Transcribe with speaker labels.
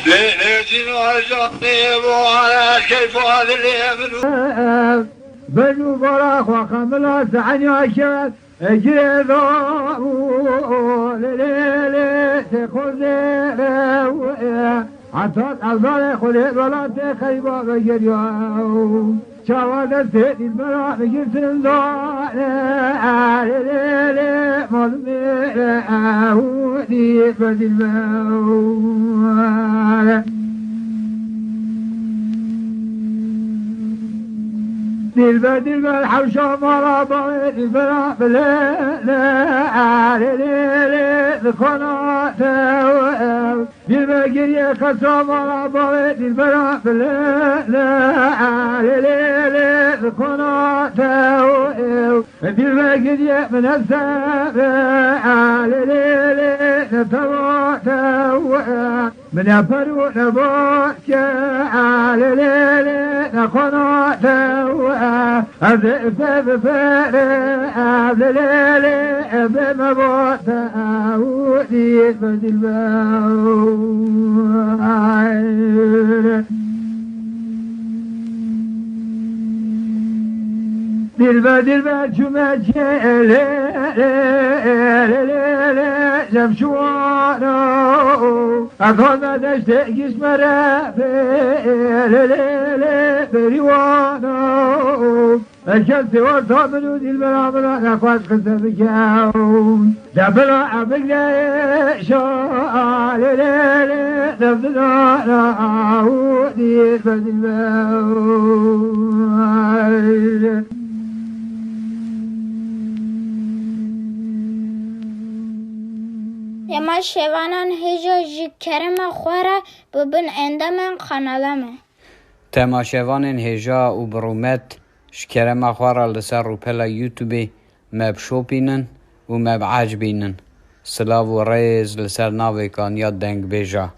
Speaker 1: ليتي وجهني وعلى كيف هذا اللي يمنون
Speaker 2: بنو براخ وخملا سعني عشان اجري ليلي تخذ عطاك الظالي خذ ولا تخيبا بجريو شواد سيد البراء بجرس الظالي ليلي مظمي أهودي بدل الموت دل حوشة مرا بعيد البراء بليلي ذكرنا دل بقرية خسرة مرا بعيد البراء بليلي ذكرنا دل بقرية من السابع ليلي نتوى من أفرو نبوك ليلي نخنا أذئب بفرع ليلي بمبوت أودي بدل دل شمال جمشوانو أخذ دشت جسم رافي بريوانو الشمس والطابل دي البلابل أخوات قصة بجاون دبلا عبقنا شاء ليلي نفذنا نعودي بدل
Speaker 3: اما شوانان هجا جی کرم خوره ببین اندامن خانالمه
Speaker 4: تماشاوان هجا و برومت شکرم خواره لسر رو پلا یوتیوبی مب شوپینن و مب عجبینن سلاو و ریز لسر ناوی کان یا دنگ بیجا